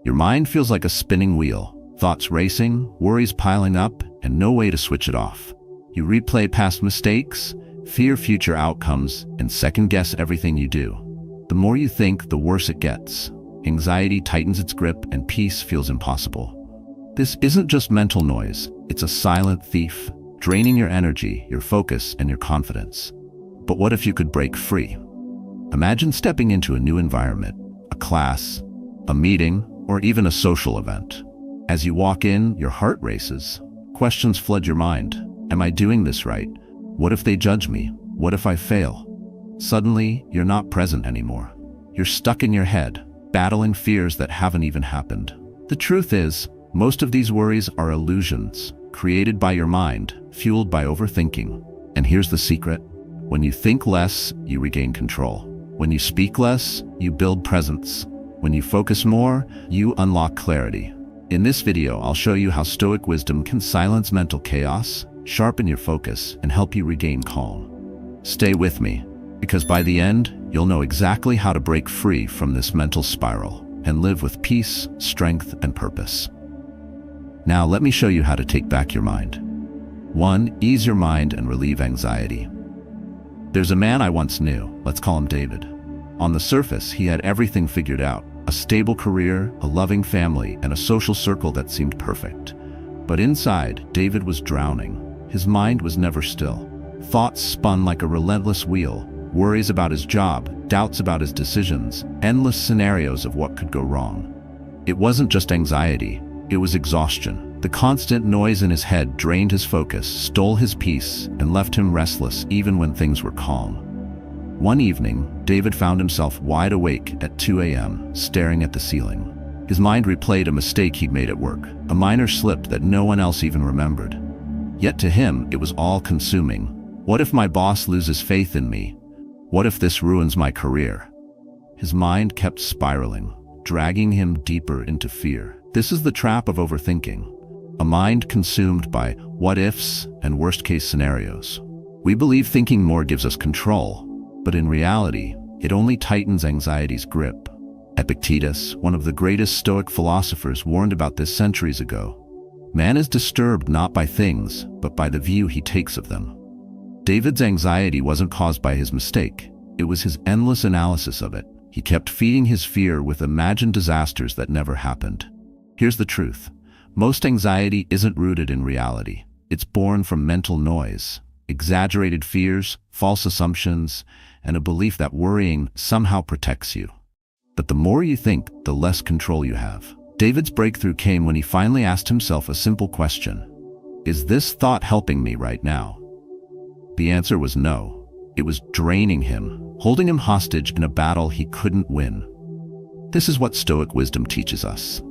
Your mind feels like a spinning wheel, thoughts racing, worries piling up, and no way to switch it off. You replay past mistakes, fear future outcomes, and second-guess everything you do. The more you think, the worse it gets. Anxiety tightens its grip, and peace feels impossible. This isn't just mental noise, it's a silent thief, draining your energy, your focus, and your confidence. But what if you could break free? Imagine stepping into a new environment, a class, a meeting, or even a social event. As you walk in, your heart races. Questions flood your mind. Am I doing this right? What if they judge me? What if I fail? Suddenly, you're not present anymore. You're stuck in your head, battling fears that haven't even happened. The truth is, most of these worries are illusions, created by your mind, fueled by overthinking. And here's the secret. When you think less, you regain control. When you speak less, you build presence. When you focus more, you unlock clarity. In this video, I'll show you how Stoic wisdom can silence mental chaos, sharpen your focus, and help you regain calm. Stay with me, because by the end, you'll know exactly how to break free from this mental spiral and live with peace, strength, and purpose. Now, let me show you how to take back your mind. 1. Ease your mind and relieve anxiety. There's a man I once knew, let's call him David. On the surface, he had everything figured out. A stable career, a loving family, and a social circle that seemed perfect. But inside, David was drowning. His mind was never still. Thoughts spun like a relentless wheel, worries about his job, doubts about his decisions, endless scenarios of what could go wrong. It wasn't just anxiety, it was exhaustion. The constant noise in his head drained his focus, stole his peace, and left him restless even when things were calm. One evening, David found himself wide awake at 2 a.m., staring at the ceiling. His mind replayed a mistake he'd made at work, a minor slip that no one else even remembered. Yet to him, it was all-consuming. What if my boss loses faith in me? What if this ruins my career? His mind kept spiraling, dragging him deeper into fear. This is the trap of overthinking, a mind consumed by what-ifs and worst-case scenarios. We believe thinking more gives us control, but in reality, it only tightens anxiety's grip. Epictetus, one of the greatest Stoic philosophers, warned about this centuries ago. Man is disturbed not by things, but by the view he takes of them. David's anxiety wasn't caused by his mistake. It was his endless analysis of it. He kept feeding his fear with imagined disasters that never happened. Here's the truth. Most anxiety isn't rooted in reality. It's born from mental noise, exaggerated fears, false assumptions, and a belief that worrying somehow protects you. But the more you think, the less control you have. David's breakthrough came when he finally asked himself a simple question. Is this thought helping me right now? The answer was no. It was draining him, holding him hostage in a battle he couldn't win. This is what Stoic wisdom teaches us.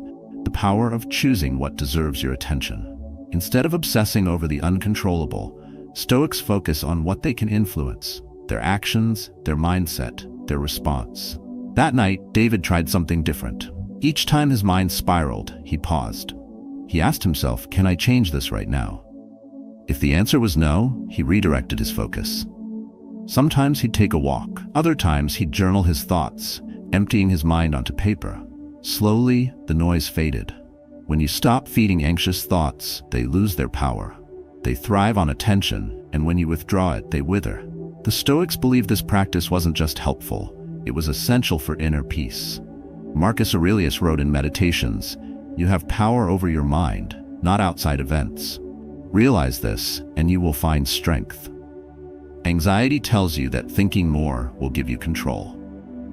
The power of choosing what deserves your attention. Instead of obsessing over the uncontrollable, Stoics focus on what they can influence. Their actions, their mindset, their response. That night, David tried something different. Each time his mind spiraled, he paused. He asked himself, can I change this right now? If the answer was no, he redirected his focus. Sometimes he'd take a walk. Other times he'd journal his thoughts, emptying his mind onto paper. Slowly, the noise faded. When you stop feeding anxious thoughts, they lose their power. They thrive on attention, and when you withdraw it, they wither. The Stoics believed this practice wasn't just helpful, it was essential for inner peace. Marcus Aurelius wrote in Meditations, "You have power over your mind, not outside events. Realize this, and you will find strength." Anxiety tells you that thinking more will give you control.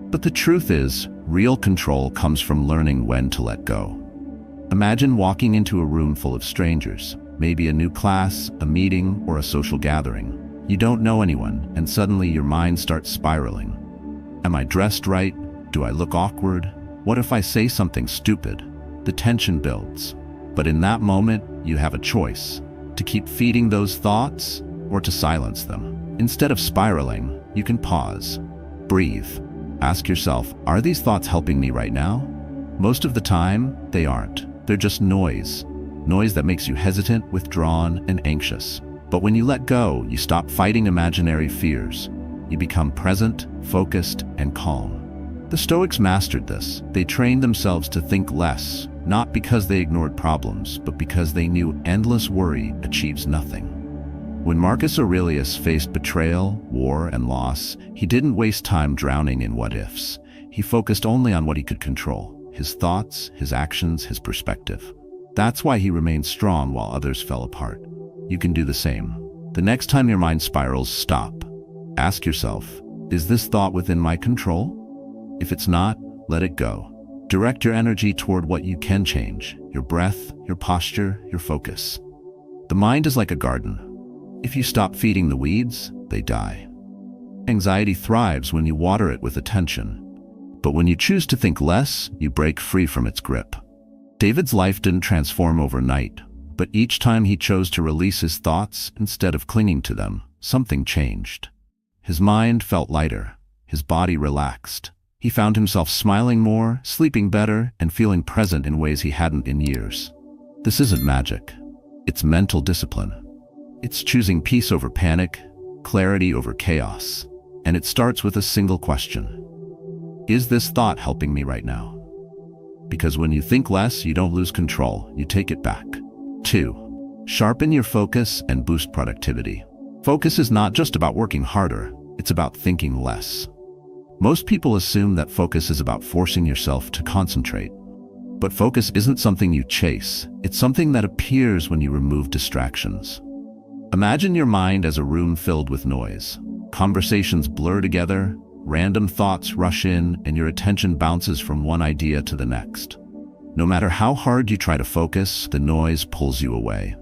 But the truth is, real control comes from learning when to let go. Imagine walking into a room full of strangers, maybe a new class, a meeting, or a social gathering. You don't know anyone, and suddenly your mind starts spiraling. Am I dressed right? Do I look awkward? What if I say something stupid? The tension builds. But in that moment, you have a choice: to keep feeding those thoughts or to silence them. Instead of spiraling, you can pause, breathe. Ask yourself, are these thoughts helping me right now? Most of the time, they aren't. They're just noise. Noise that makes you hesitant, withdrawn, and anxious. But when you let go, you stop fighting imaginary fears. You become present, focused, and calm. The Stoics mastered this. They trained themselves to think less, not because they ignored problems, but because they knew endless worry achieves nothing. When Marcus Aurelius faced betrayal, war, and loss, he didn't waste time drowning in what-ifs. He focused only on what he could control: his thoughts, his actions, his perspective. That's why he remained strong while others fell apart. You can do the same. The next time your mind spirals, stop. Ask yourself, is this thought within my control? If it's not, let it go. Direct your energy toward what you can change: your breath, your posture, your focus. The mind is like a garden. If you stop feeding the weeds, they die. Anxiety thrives when you water it with attention. But when you choose to think less, you break free from its grip. David's life didn't transform overnight, but each time he chose to release his thoughts instead of clinging to them, something changed. His mind felt lighter, his body relaxed. He found himself smiling more, sleeping better, and feeling present in ways he hadn't in years. This isn't magic. It's mental discipline. It's choosing peace over panic, clarity over chaos. And it starts with a single question. Is this thought helping me right now? Because when you think less, you don't lose control, you take it back. 2. Sharpen your focus and boost productivity. Focus is not just about working harder, it's about thinking less. Most people assume that focus is about forcing yourself to concentrate. But focus isn't something you chase, it's something that appears when you remove distractions. Imagine your mind as a room filled with noise. Conversations blur together, random thoughts rush in, and your attention bounces from one idea to the next. No matter how hard you try to focus, the noise pulls you away.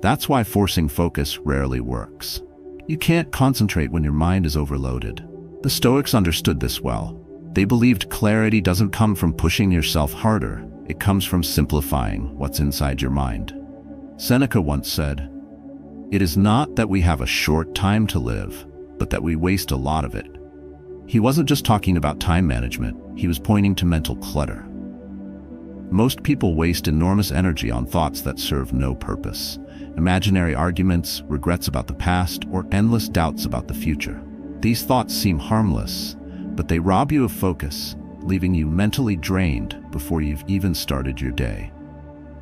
That's why forcing focus rarely works. You can't concentrate when your mind is overloaded. The Stoics understood this well. They believed clarity doesn't come from pushing yourself harder, it comes from simplifying what's inside your mind. Seneca once said, "It is not that we have a short time to live, but that we waste a lot of it." He wasn't just talking about time management, he was pointing to mental clutter. Most people waste enormous energy on thoughts that serve no purpose. Imaginary arguments, regrets about the past, or endless doubts about the future. These thoughts seem harmless, but they rob you of focus, leaving you mentally drained before you've even started your day.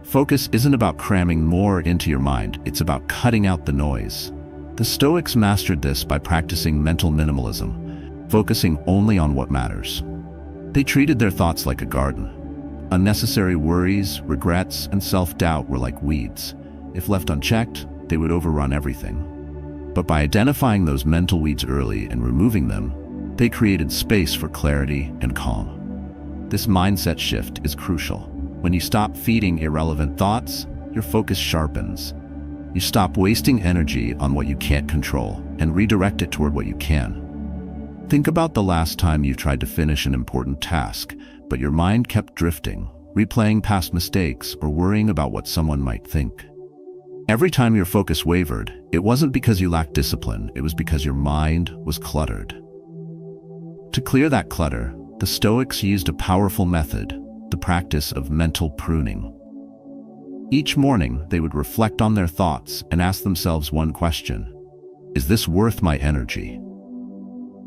Focus isn't about cramming more into your mind, it's about cutting out the noise. The Stoics mastered this by practicing mental minimalism, focusing only on what matters. They treated their thoughts like a garden. Unnecessary worries, regrets, and self-doubt were like weeds. If left unchecked, they would overrun everything. But by identifying those mental weeds early and removing them, they created space for clarity and calm. This mindset shift is crucial. When you stop feeding irrelevant thoughts, your focus sharpens. You stop wasting energy on what you can't control and redirect it toward what you can. Think about the last time you tried to finish an important task, but your mind kept drifting, replaying past mistakes or worrying about what someone might think. Every time your focus wavered, it wasn't because you lacked discipline, it was because your mind was cluttered. To clear that clutter, the Stoics used a powerful method, the practice of mental pruning. Each morning, they would reflect on their thoughts and ask themselves one question: is this worth my energy?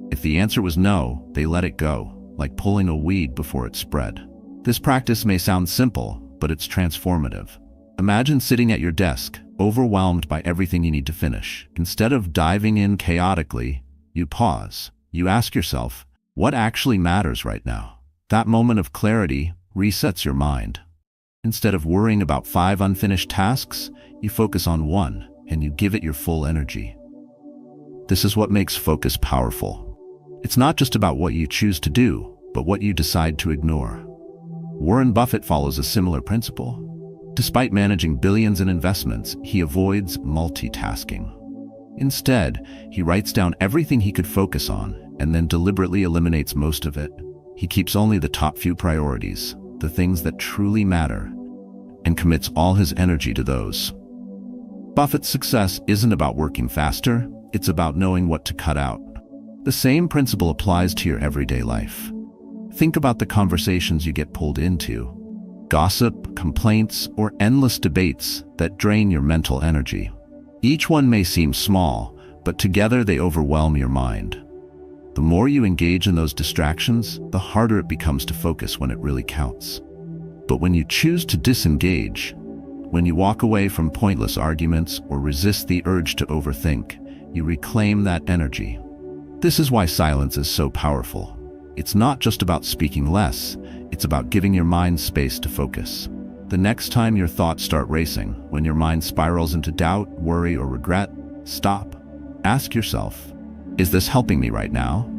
If the answer was no, they let it go, like pulling a weed before it spread. This practice may sound simple, but it's transformative. Imagine sitting at your desk, overwhelmed by everything you need to finish. Instead of diving in chaotically, you pause. You ask yourself, what actually matters right now? That moment of clarity resets your mind. Instead of worrying about 5 unfinished tasks, you focus on one, and you give it your full energy. This is what makes focus powerful. It's not just about what you choose to do, but what you decide to ignore. Warren Buffett follows a similar principle. Despite managing billions in investments, he avoids multitasking. Instead, he writes down everything he could focus on and then deliberately eliminates most of it. He keeps only the top few priorities, the things that truly matter, and commits all his energy to those. Buffett's success isn't about working faster, it's about knowing what to cut out. The same principle applies to your everyday life. Think about the conversations you get pulled into. Gossip, complaints, or endless debates that drain your mental energy. Each one may seem small, but together they overwhelm your mind. The more you engage in those distractions, the harder it becomes to focus when it really counts. But when you choose to disengage, when you walk away from pointless arguments or resist the urge to overthink, you reclaim that energy. This is why silence is so powerful. It's not just about speaking less, it's about giving your mind space to focus. The next time your thoughts start racing, when your mind spirals into doubt, worry, or regret, stop. Ask yourself, is this helping me right now?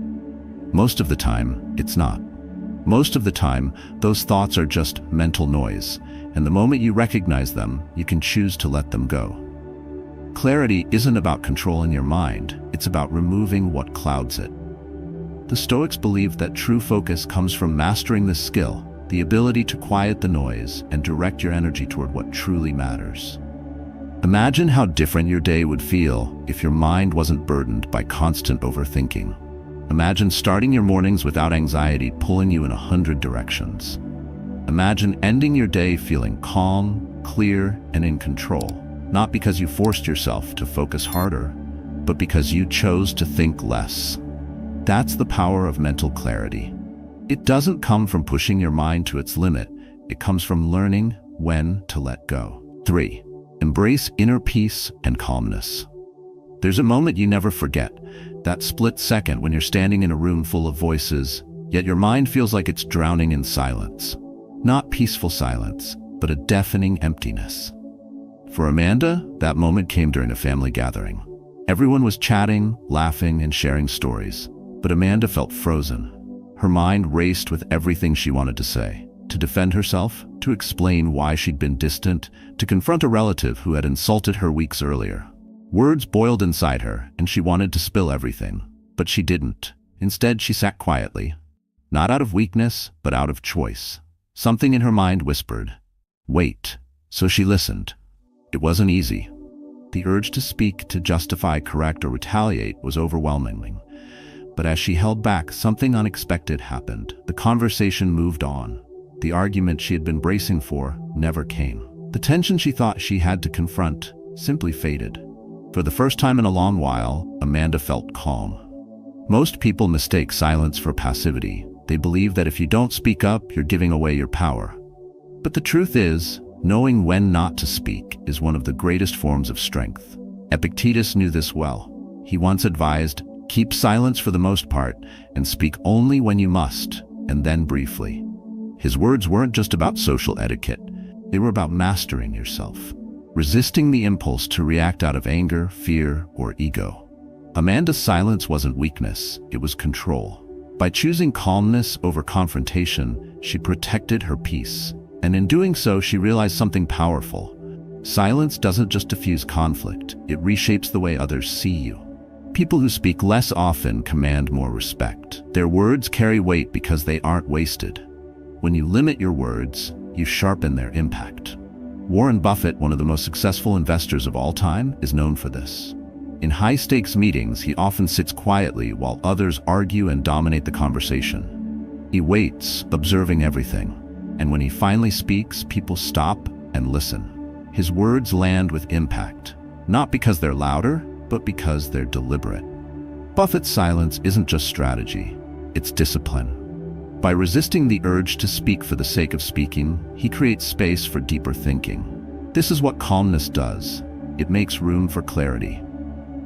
Most of the time, it's not. Most of the time, those thoughts are just mental noise, and the moment you recognize them, you can choose to let them go. Clarity isn't about controlling your mind, it's about removing what clouds it. The Stoics believed that true focus comes from mastering this skill, the ability to quiet the noise and direct your energy toward what truly matters. Imagine how different your day would feel if your mind wasn't burdened by constant overthinking. Imagine starting your mornings without anxiety pulling you in 100 directions. Imagine ending your day feeling calm, clear, and in control, not because you forced yourself to focus harder, but because you chose to think less. That's the power of mental clarity. It doesn't come from pushing your mind to its limit. It comes from learning when to let go. 3. Embrace inner peace and calmness. There's a moment you never forget, that split second when you're standing in a room full of voices, yet your mind feels like it's drowning in silence. Not peaceful silence, but a deafening emptiness. For Amanda, that moment came during a family gathering. Everyone was chatting, laughing, and sharing stories, but Amanda felt frozen. Her mind raced with everything she wanted to say, to defend herself, to explain why she'd been distant, to confront a relative who had insulted her weeks earlier. Words boiled inside her, and she wanted to spill everything, but she didn't. Instead, she sat quietly, not out of weakness, but out of choice. Something in her mind whispered, "Wait." So she listened. It wasn't easy. The urge to speak, to justify, correct, or retaliate was overwhelming. But as she held back, something unexpected happened. The conversation moved on. The argument she had been bracing for never came. The tension she thought she had to confront simply faded. For the first time in a long while, Amanda felt calm. Most people mistake silence for passivity. They believe that if you don't speak up, you're giving away your power. But the truth is, knowing when not to speak is one of the greatest forms of strength. Epictetus knew this well. He once advised, keep silence for the most part, and speak only when you must, and then briefly. His words weren't just about social etiquette. They were about mastering yourself, resisting the impulse to react out of anger, fear, or ego. Amanda's silence wasn't weakness, it was control. By choosing calmness over confrontation, she protected her peace. And in doing so, she realized something powerful. Silence doesn't just diffuse conflict, it reshapes the way others see you. People who speak less often command more respect. Their words carry weight because they aren't wasted. When you limit your words, you sharpen their impact. Warren Buffett, one of the most successful investors of all time, is known for this. In high-stakes meetings, he often sits quietly while others argue and dominate the conversation. He waits, observing everything. And when he finally speaks, people stop and listen. His words land with impact, not because they're louder, but because they're deliberate. Buffett's silence isn't just strategy, it's discipline. By resisting the urge to speak for the sake of speaking, he creates space for deeper thinking. This is what calmness does. It makes room for clarity.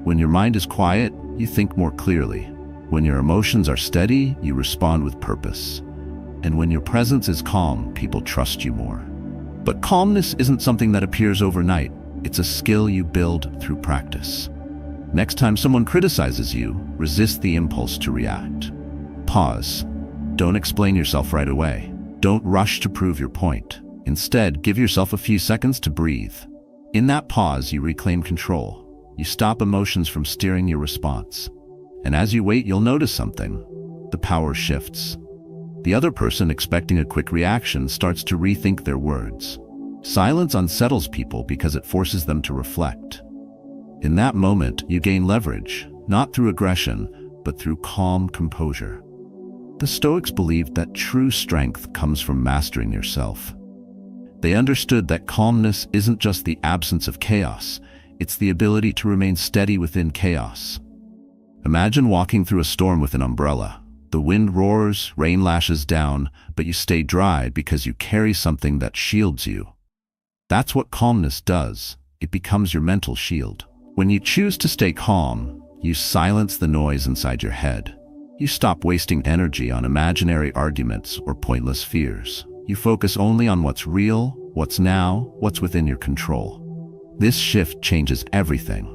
When your mind is quiet, you think more clearly. When your emotions are steady, you respond with purpose. And when your presence is calm, people trust you more. But calmness isn't something that appears overnight. It's a skill you build through practice. Next time someone criticizes you, resist the impulse to react. Pause. Don't explain yourself right away. Don't rush to prove your point. Instead, give yourself a few seconds to breathe. In that pause, you reclaim control. You stop emotions from steering your response. And as you wait, you'll notice something. The power shifts. The other person, expecting a quick reaction, starts to rethink their words. Silence unsettles people because it forces them to reflect. In that moment, you gain leverage, not through aggression, but through calm composure. The Stoics believed that true strength comes from mastering yourself. They understood that calmness isn't just the absence of chaos, it's the ability to remain steady within chaos. Imagine walking through a storm with an umbrella. The wind roars, rain lashes down, but you stay dry because you carry something that shields you. That's what calmness does. It becomes your mental shield. When you choose to stay calm, you silence the noise inside your head. You stop wasting energy on imaginary arguments or pointless fears. You focus only on what's real, what's now, what's within your control. This shift changes everything.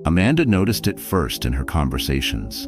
Amanda noticed it first in her conversations.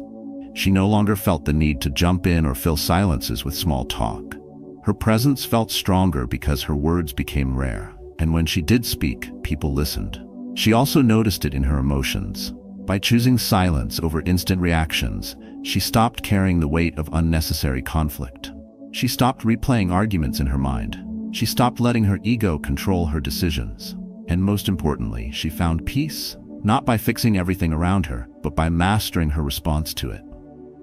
She no longer felt the need to jump in or fill silences with small talk. Her presence felt stronger because her words became rare, and when she did speak, people listened. She also noticed it in her emotions. By choosing silence over instant reactions, she stopped carrying the weight of unnecessary conflict. She stopped replaying arguments in her mind. She stopped letting her ego control her decisions. And most importantly, she found peace, not by fixing everything around her, but by mastering her response to it.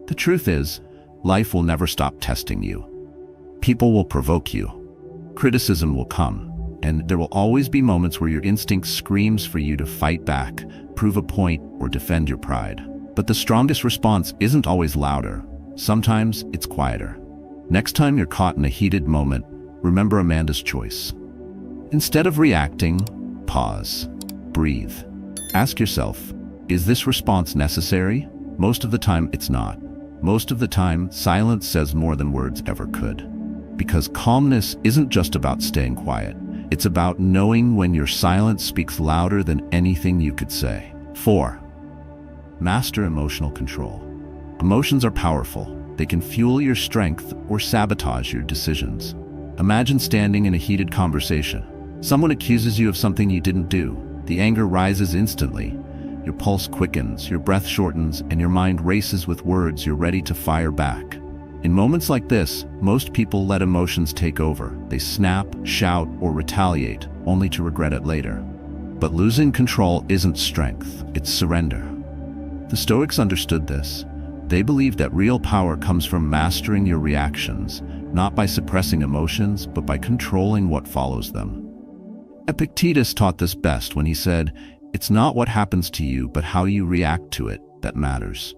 The truth is, life will never stop testing you. People will provoke you. Criticism will come, and there will always be moments where your instinct screams for you to fight back, prove a point, or defend your pride. But the strongest response isn't always louder. Sometimes it's quieter. Next time you're caught in a heated moment, remember Amanda's choice. Instead of reacting, pause. Breathe. Ask yourself, is this response necessary? Most of the time, it's not. Most of the time, silence says more than words ever could. Because calmness isn't just about staying quiet. It's about knowing when your silence speaks louder than anything you could say. 4. Master emotional control. Emotions are powerful. They can fuel your strength or sabotage your decisions. Imagine standing in a heated conversation. Someone accuses you of something you didn't do. The anger rises instantly. Your pulse quickens, your breath shortens, and your mind races with words you're ready to fire back. In moments like this, most people let emotions take over. They snap, shout, or retaliate, only to regret it later. But losing control isn't strength, it's surrender. The Stoics understood this. They believed that real power comes from mastering your reactions, not by suppressing emotions, but by controlling what follows them. Epictetus taught this best when he said, "It's not what happens to you, but how you react to it that matters."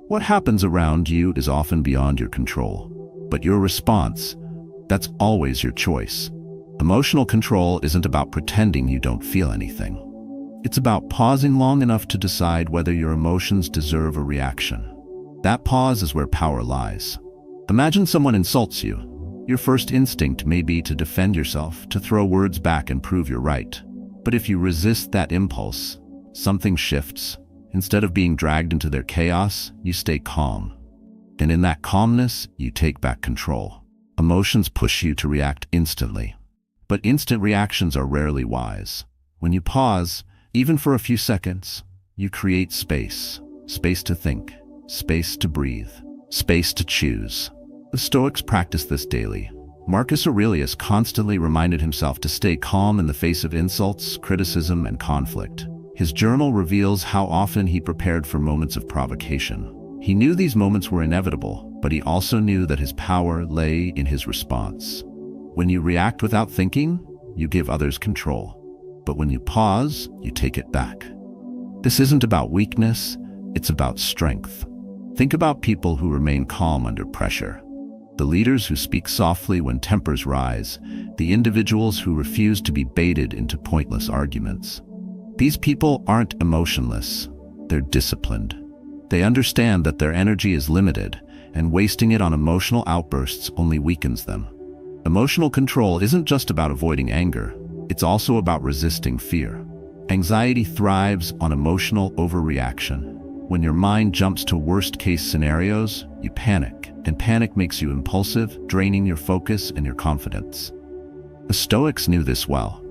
What happens around you is often beyond your control, but your response, that's always your choice. Emotional control isn't about pretending you don't feel anything. It's about pausing long enough to decide whether your emotions deserve a reaction. That pause is where power lies. Imagine someone insults you. Your first instinct may be to defend yourself, to throw words back and prove you're right. But if you resist that impulse, something shifts. Instead of being dragged into their chaos, you stay calm. And in that calmness, you take back control. Emotions push you to react instantly. But instant reactions are rarely wise. When you pause, even for a few seconds, you create space. Space to think, space to breathe, space to choose. The Stoics practiced this daily. Marcus Aurelius constantly reminded himself to stay calm in the face of insults, criticism, and conflict. His journal reveals how often he prepared for moments of provocation. He knew these moments were inevitable, but he also knew that his power lay in his response. When you react without thinking, you give others control. But when you pause, you take it back. This isn't about weakness, it's about strength. Think about people who remain calm under pressure. The leaders who speak softly when tempers rise, the individuals who refuse to be baited into pointless arguments. These people aren't emotionless, they're disciplined. They understand that their energy is limited, and wasting it on emotional outbursts only weakens them. Emotional control isn't just about avoiding anger, it's also about resisting fear. Anxiety thrives on emotional overreaction. When your mind jumps to worst-case scenarios, you panic, and panic makes you impulsive, draining your focus and your confidence. The Stoics knew this well.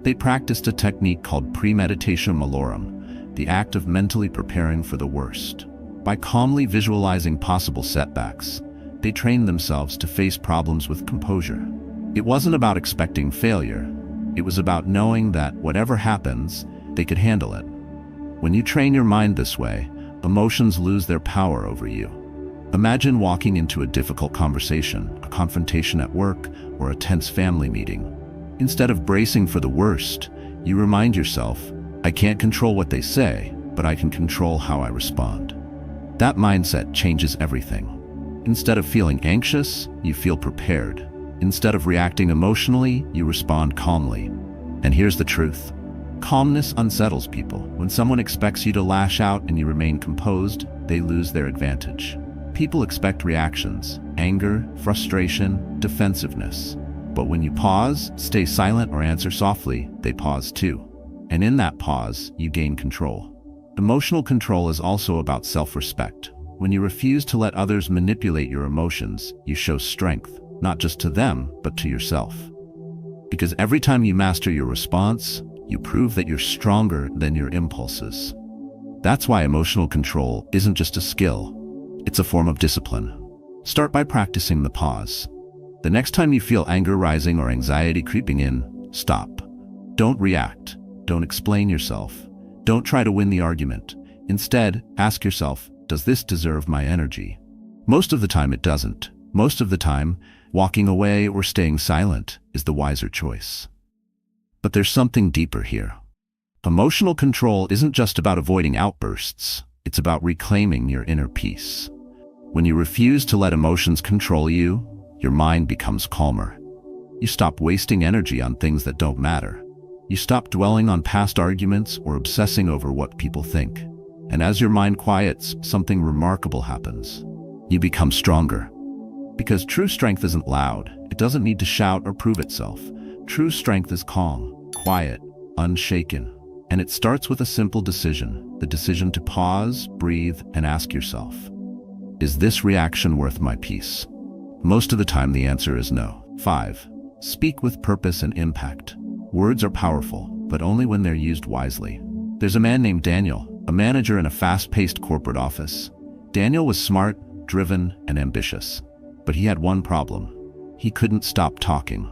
They practiced a technique called premeditatio malorum, the act of mentally preparing for the worst. By calmly visualizing possible setbacks, they trained themselves to face problems with composure. It wasn't about expecting failure. It was about knowing that whatever happens, they could handle it. When you train your mind this way, emotions lose their power over you. Imagine walking into a difficult conversation, a confrontation at work, or a tense family meeting. Instead of bracing for the worst, you remind yourself, I can't control what they say, but I can control how I respond. That mindset changes everything. Instead of feeling anxious, you feel prepared. Instead of reacting emotionally, you respond calmly. And here's the truth. Calmness unsettles people. When someone expects you to lash out and you remain composed, they lose their advantage. People expect reactions: anger, frustration, defensiveness. But when you pause, stay silent, or answer softly, they pause too. And in that pause, you gain control. Emotional control is also about self-respect. When you refuse to let others manipulate your emotions, you show strength, not just to them, but to yourself. Because every time you master your response, you prove that you're stronger than your impulses. That's why emotional control isn't just a skill, it's a form of discipline. Start by practicing the pause. The next time you feel anger rising or anxiety creeping in, stop. Don't react. Don't explain yourself. Don't try to win the argument. Instead, ask yourself, does this deserve my energy? Most of the time it doesn't. Most of the time, walking away or staying silent is the wiser choice. But there's something deeper here. Emotional control isn't just about avoiding outbursts. It's about reclaiming your inner peace. When you refuse to let emotions control you, your mind becomes calmer. You stop wasting energy on things that don't matter. You stop dwelling on past arguments or obsessing over what people think. And as your mind quiets, something remarkable happens. You become stronger. Because true strength isn't loud. It doesn't need to shout or prove itself. True strength is calm, quiet, unshaken. And it starts with a simple decision, the decision to pause, breathe, and ask yourself, is this reaction worth my peace? Most of the time the answer is no. 5. Speak with purpose and impact. Words are powerful, but only when they're used wisely. There's a man named Daniel, a manager in a fast-paced corporate office. Daniel was smart, driven, and ambitious. But he had one problem. He couldn't stop talking.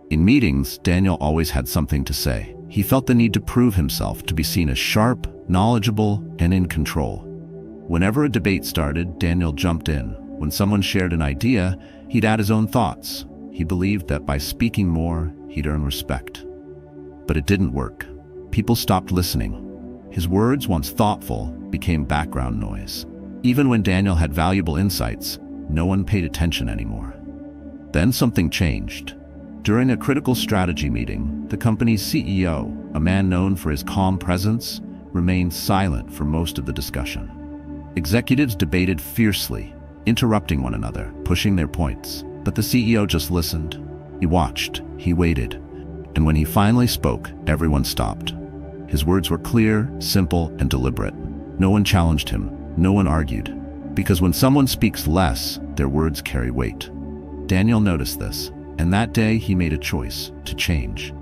In meetings, Daniel always had something to say. He felt the need to prove himself, to be seen as sharp, knowledgeable, and in control. Whenever a debate started, Daniel jumped in. When someone shared an idea, he'd add his own thoughts. He believed that by speaking more, he'd earn respect. But it didn't work. People stopped listening. His words, once thoughtful, became background noise. Even when Daniel had valuable insights, no one paid attention anymore. Then something changed. During a critical strategy meeting, the company's CEO, a man known for his calm presence, remained silent for most of the discussion. Executives debated fiercely, interrupting one another, pushing their points. But the CEO just listened. He watched, he waited. And when he finally spoke, everyone stopped. His words were clear, simple, and deliberate. No one challenged him, no one argued. Because when someone speaks less, their words carry weight. Daniel noticed this, and that day he made a choice to change.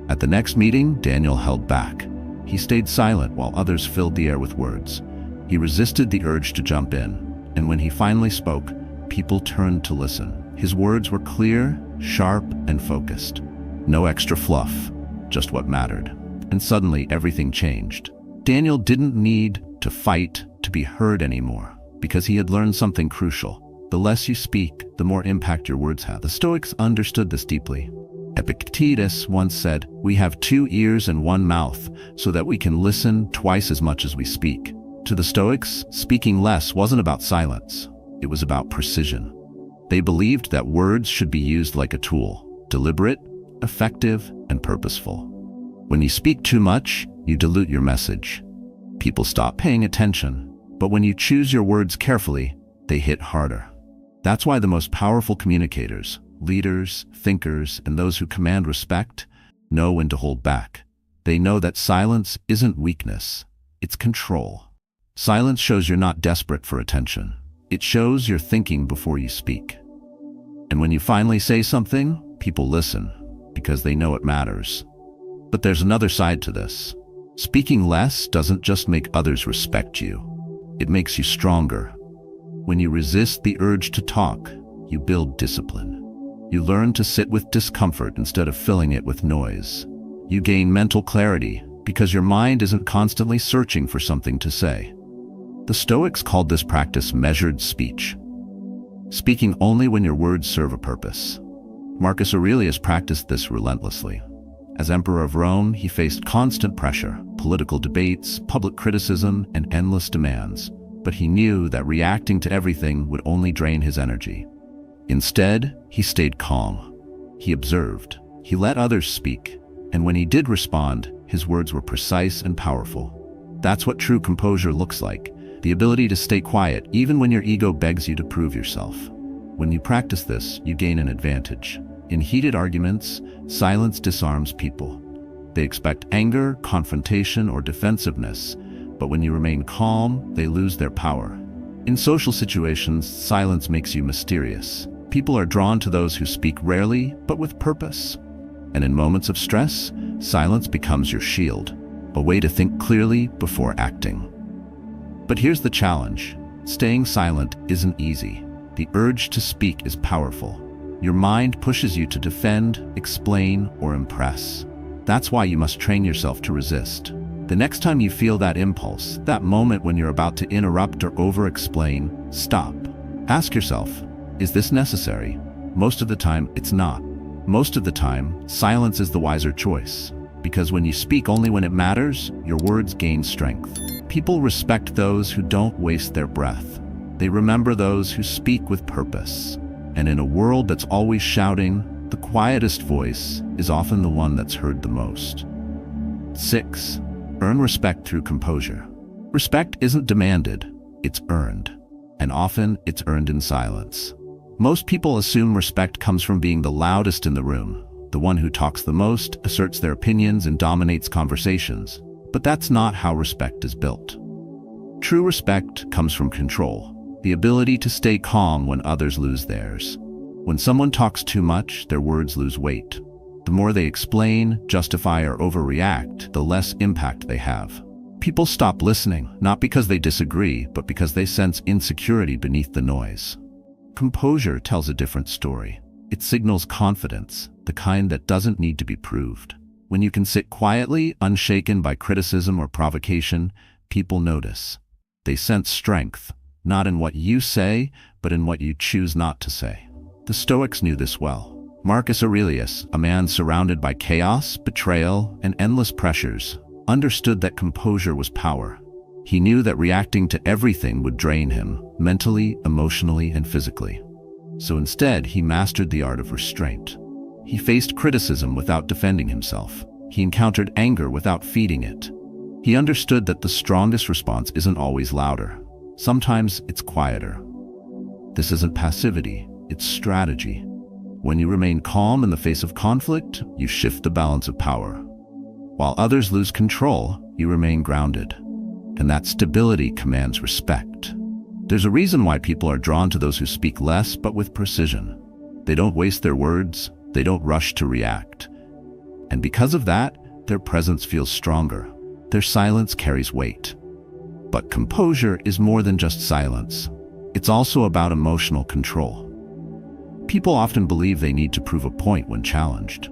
At the next meeting, Daniel held back. He stayed silent while others filled the air with words. He resisted the urge to jump in, and when he finally spoke, people turned to listen. His words were clear, sharp, and focused. No extra fluff, just what mattered. And suddenly everything changed. Daniel didn't need to fight to be heard anymore, because he had learned something crucial. The less you speak, the more impact your words have. The Stoics understood this deeply. Epictetus once said, "We have 2 ears and 1 mouth, so that we can listen twice as much as we speak." To the Stoics, speaking less wasn't about silence. It was about precision. They believed that words should be used like a tool, deliberate, effective, and purposeful. When you speak too much, you dilute your message. People stop paying attention. But when you choose your words carefully, they hit harder. That's why the most powerful communicators, leaders, thinkers, and those who command respect, know when to hold back. They know that silence isn't weakness, it's control. Silence shows you're not desperate for attention. It shows you're thinking before you speak. And when you finally say something, people listen, because they know it matters. But there's another side to this. Speaking less doesn't just make others respect you. It makes you stronger. When you resist the urge to talk, you build discipline. You learn to sit with discomfort instead of filling it with noise. You gain mental clarity because your mind isn't constantly searching for something to say. The Stoics called this practice measured speech. Speaking only when your words serve a purpose. Marcus Aurelius practiced this relentlessly. As Emperor of Rome, he faced constant pressure, political debates, public criticism, and endless demands. but he knew that reacting to everything would only drain his energy. Instead, he stayed calm. He observed. He let others speak. And when he did respond, his words were precise and powerful. That's what true composure looks like. The ability to stay quiet even when your ego begs you to prove yourself. When you practice this, you gain an advantage. In heated arguments, silence disarms people. They expect anger, confrontation, or defensiveness, but when you remain calm, they lose their power. In social situations, silence makes you mysterious. People are drawn to those who speak rarely, but with purpose. And in moments of stress, silence becomes your shield, a way to think clearly before acting. But here's the challenge. Staying silent isn't easy. The urge to speak is powerful. Your mind pushes you to defend, explain, or impress. That's why you must train yourself to resist. The next time you feel that impulse, that moment when you're about to interrupt or over-explain, stop. Ask yourself, is this necessary? Most of the time, it's not. Most of the time, silence is the wiser choice. Because when you speak only when it matters, your words gain strength. People respect those who don't waste their breath. They remember those who speak with purpose. And in a world that's always shouting, the quietest voice is often the one that's heard the most. 6. Earn respect through composure. Respect isn't demanded, it's earned. And often, it's earned in silence. Most people assume respect comes from being the loudest in the room, the one who talks the most, asserts their opinions, and dominates conversations. But that's not how respect is built. True respect comes from control, the ability to stay calm when others lose theirs. When someone talks too much, their words lose weight. The more they explain, justify, or overreact, the less impact they have. People stop listening, not because they disagree, but because they sense insecurity beneath the noise. Composure tells a different story. It signals confidence, the kind that doesn't need to be proved. When you can sit quietly, unshaken by criticism or provocation, people notice. They sense strength, not in what you say, but in what you choose not to say. The Stoics knew this well. Marcus Aurelius, a man surrounded by chaos, betrayal, and endless pressures, understood that composure was power. He knew that reacting to everything would drain him, mentally, emotionally, and physically. So instead, he mastered the art of restraint. He faced criticism without defending himself. He encountered anger without feeding it. He understood that the strongest response isn't always louder. Sometimes it's quieter. This isn't passivity, it's strategy. When you remain calm in the face of conflict, you shift the balance of power. While others lose control, you remain grounded. And that stability commands respect. There's a reason why people are drawn to those who speak less but with precision. They don't waste their words, they don't rush to react. And because of that, their presence feels stronger. Their silence carries weight. But composure is more than just silence. It's also about emotional control. People often believe they need to prove a point when challenged,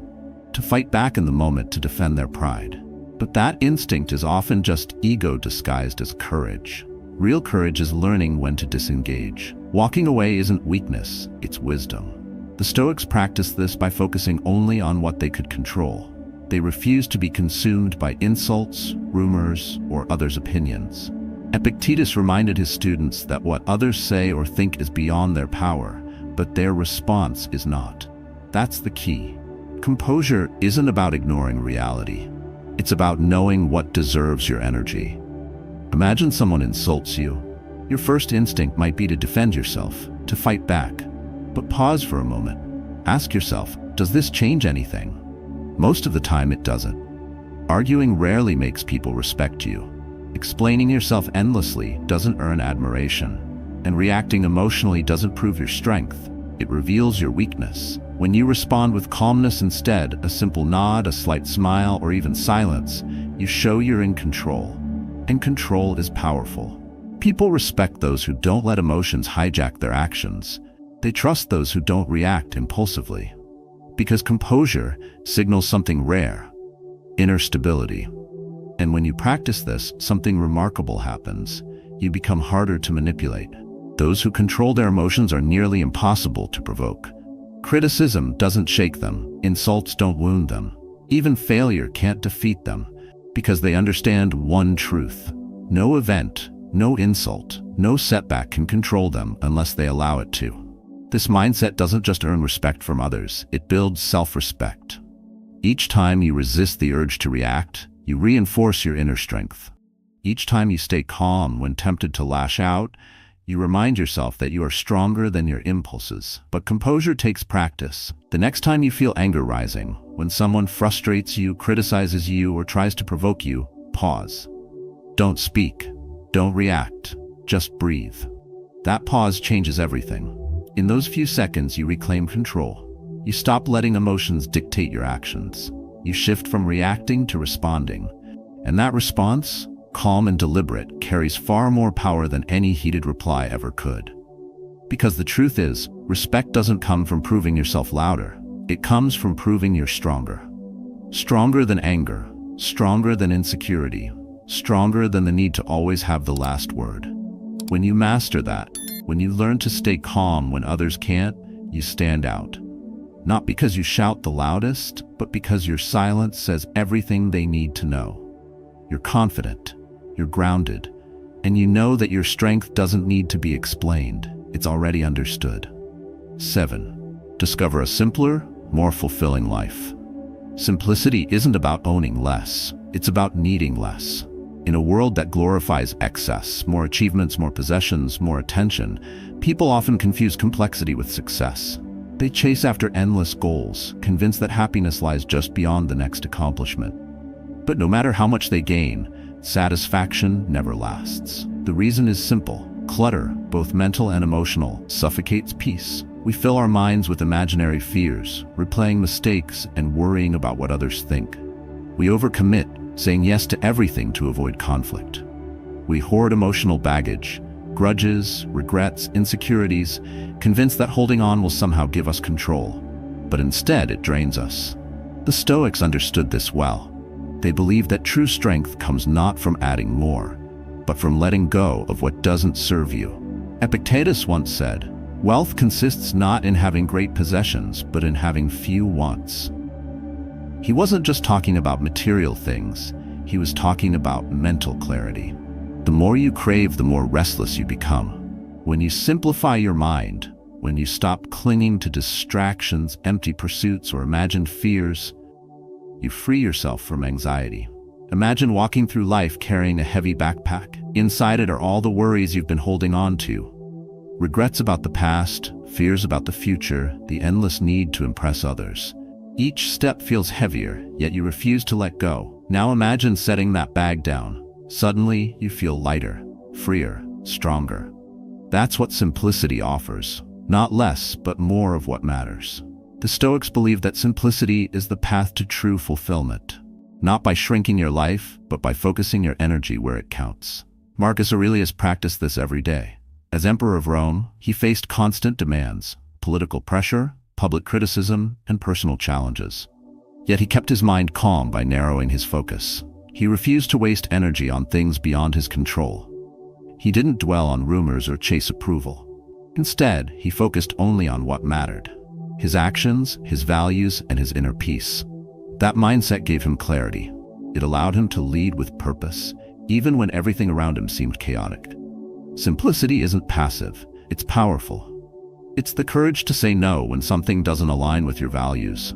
to fight back in the moment to defend their pride. But that instinct is often just ego disguised as courage. Real courage is learning when to disengage. Walking away isn't weakness, it's wisdom. The Stoics practiced this by focusing only on what they could control. They refused to be consumed by insults, rumors, or others' opinions. Epictetus reminded his students that what others say or think is beyond their power, but their response is not. That's the key. Composure isn't about ignoring reality. It's about knowing what deserves your energy. Imagine someone insults you. Your first instinct might be to defend yourself, to fight back. But pause for a moment. Ask yourself, does this change anything? Most of the time it doesn't. Arguing rarely makes people respect you. Explaining yourself endlessly doesn't earn admiration. And reacting emotionally doesn't prove your strength. It reveals your weakness. When you respond with calmness instead, a simple nod, a slight smile, or even silence, you show you're in control. And control is powerful. People respect those who don't let emotions hijack their actions. They trust those who don't react impulsively. Because composure signals something rare: inner stability. And when you practice this, something remarkable happens. You become harder to manipulate. Those who control their emotions are nearly impossible to provoke. Criticism doesn't shake them. Insults don't wound them. Even failure can't defeat them, because they understand one truth. No event, No insult, no setback can control them unless they allow it to. This mindset doesn't just earn respect from others, it builds self-respect. Each time you resist the urge to react, you reinforce your inner strength. Each time you stay calm when tempted to lash out, you remind yourself that you are stronger than your impulses. But composure takes practice. The next time you feel anger rising, when someone frustrates you, criticizes you, or tries to provoke you, pause. Don't speak. Don't react. Just breathe. That pause changes everything. In those few seconds, you reclaim control. You stop letting emotions dictate your actions. You shift from reacting to responding. And that response, calm and deliberate, carries far more power than any heated reply ever could. Because the truth is, respect doesn't come from proving yourself louder. It comes from proving you're stronger. Stronger than anger, stronger than insecurity, stronger than the need to always have the last word. When you master that, when you learn to stay calm when others can't, you stand out. Not because you shout the loudest, but because your silence says everything they need to know. You're confident. You're grounded, and you know that your strength doesn't need to be explained. It's already understood. 7. Discover a simpler, more fulfilling life. Simplicity isn't about owning less. It's about needing less. In a world that glorifies excess, more achievements, more possessions, more attention, people often confuse complexity with success. They chase after endless goals, convinced that happiness lies just beyond the next accomplishment. But no matter how much they gain, satisfaction never lasts. The reason is simple. Clutter, both mental and emotional, suffocates peace. We fill our minds with imaginary fears, replaying mistakes and worrying about what others think. We overcommit, saying yes to everything to avoid conflict. We hoard emotional baggage, grudges, regrets, insecurities, convinced that holding on will somehow give us control. But instead, it drains us. The Stoics understood this well. They believe that true strength comes not from adding more, but from letting go of what doesn't serve you. Epictetus once said, "Wealth consists not in having great possessions, but in having few wants." He wasn't just talking about material things, he was talking about mental clarity. The more you crave, the more restless you become. When you simplify your mind, when you stop clinging to distractions, empty pursuits, or imagined fears, you free yourself from anxiety. Imagine walking through life carrying a heavy backpack. Inside it are all the worries you've been holding on to. Regrets about the past, fears about the future, the endless need to impress others. Each step feels heavier, yet you refuse to let go. Now imagine setting that bag down. Suddenly, you feel lighter, freer, stronger. That's what simplicity offers. Not less, but more of what matters. The Stoics believe that simplicity is the path to true fulfillment, not by shrinking your life, but by focusing your energy where it counts. Marcus Aurelius practiced this every day. As Emperor of Rome, he faced constant demands, political pressure, public criticism, and personal challenges. Yet he kept his mind calm by narrowing his focus. He refused to waste energy on things beyond his control. He didn't dwell on rumors or chase approval. Instead, he focused only on what mattered: his actions, his values, and his inner peace. That mindset gave him clarity. It allowed him to lead with purpose, even when everything around him seemed chaotic. Simplicity isn't passive, it's powerful. It's the courage to say no when something doesn't align with your values.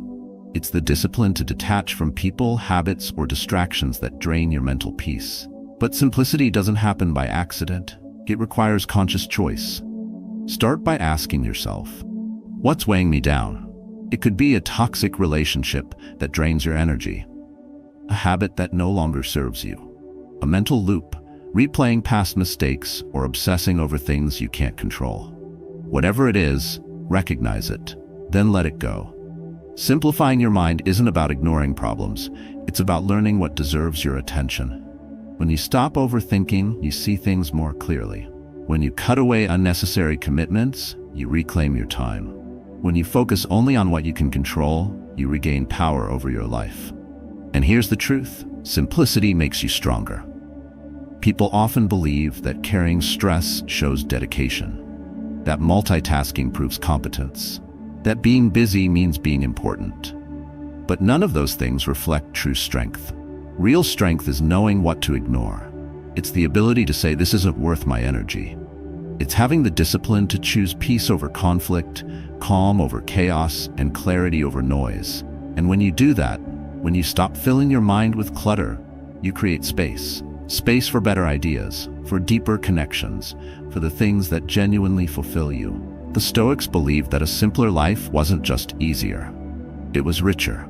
It's the discipline to detach from people, habits, or distractions that drain your mental peace. But simplicity doesn't happen by accident. It requires conscious choice. Start by asking yourself, what's weighing me down? It could be a toxic relationship that drains your energy, a habit that no longer serves you, a mental loop, replaying past mistakes, or obsessing over things you can't control. Whatever it is, recognize it, then let it go. Simplifying your mind isn't about ignoring problems, it's about learning what deserves your attention. When you stop overthinking, you see things more clearly. When you cut away unnecessary commitments, you reclaim your time. When you focus only on what you can control, you regain power over your life. And here's the truth: simplicity makes you stronger. People often believe that carrying stress shows dedication, that multitasking proves competence, that being busy means being important. But none of those things reflect true strength. Real strength is knowing what to ignore, It's the ability to say, this isn't worth my energy. It's having the discipline to choose peace over conflict, calm over chaos, and clarity over noise. And when you do that, when you stop filling your mind with clutter, you create space. Space for better ideas, for deeper connections, for the things that genuinely fulfill you. The Stoics believed that a simpler life wasn't just easier. It was richer.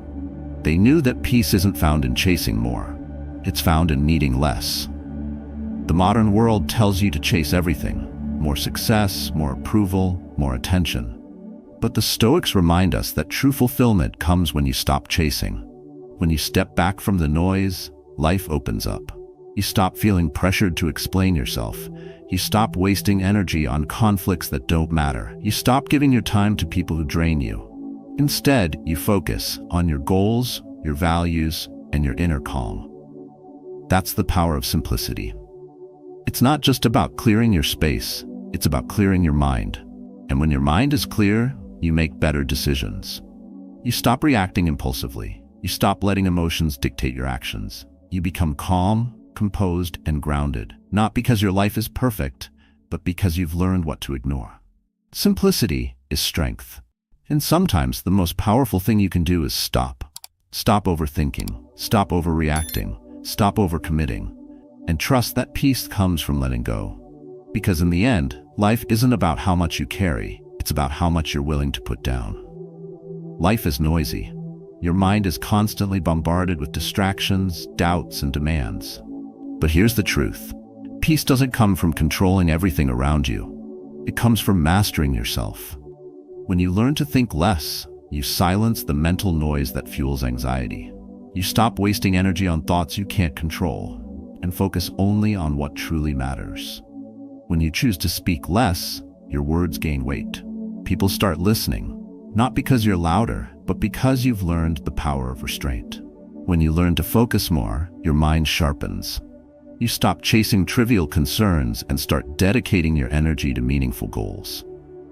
They knew that peace isn't found in chasing more. It's found in needing less. The modern world tells you to chase everything. More success, more approval, more attention. But the Stoics remind us that true fulfillment comes when you stop chasing. When you step back from the noise, life opens up. You stop feeling pressured to explain yourself. You stop wasting energy on conflicts that don't matter. You stop giving your time to people who drain you. Instead, you focus on your goals, your values, and your inner calm. That's the power of simplicity. It's not just about clearing your space, it's about clearing your mind. And when your mind is clear, you make better decisions. You stop reacting impulsively. You stop letting emotions dictate your actions. You become calm, composed, and grounded, not because your life is perfect, but because you've learned what to ignore. Simplicity is strength. And sometimes the most powerful thing you can do is stop. Stop overthinking, stop overreacting, stop overcommitting, and trust that peace comes from letting go. Because in the end, life isn't about how much you carry, it's about how much you're willing to put down. Life is noisy. Your mind is constantly bombarded with distractions, doubts, and demands. But here's the truth. Peace doesn't come from controlling everything around you. It comes from mastering yourself. When you learn to think less, you silence the mental noise that fuels anxiety. You stop wasting energy on thoughts you can't control and focus only on what truly matters. When you choose to speak less, your words gain weight. People start listening, not because you're louder, but because you've learned the power of restraint. When you learn to focus more, your mind sharpens. You stop chasing trivial concerns and start dedicating your energy to meaningful goals.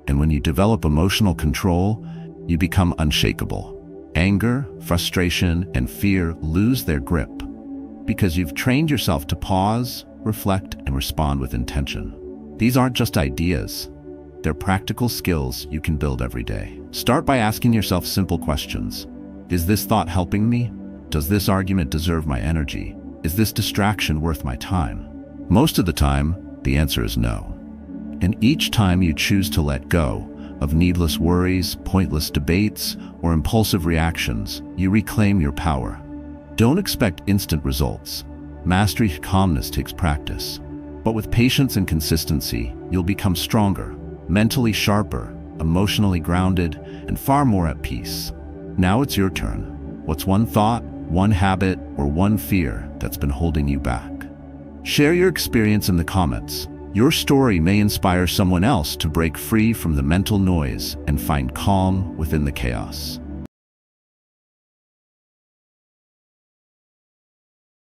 And when you develop emotional control, you become unshakable. Anger, frustration, and fear lose their grip because you've trained yourself to pause, reflect, and respond with intention. These aren't just ideas. They're practical skills you can build every day. Start by asking yourself simple questions. Is this thought helping me? Does this argument deserve my energy? Is this distraction worth my time? Most of the time, the answer is no. And each time you choose to let go of needless worries, pointless debates, or impulsive reactions, you reclaim your power. Don't expect instant results. Mastery calmness takes practice. But with patience and consistency, you'll become stronger, mentally sharper, emotionally grounded, and far more at peace. Now it's your turn. What's one thought, one habit, or one fear that's been holding you back? Share your experience in the comments. Your story may inspire someone else to break free from the mental noise and find calm within the chaos.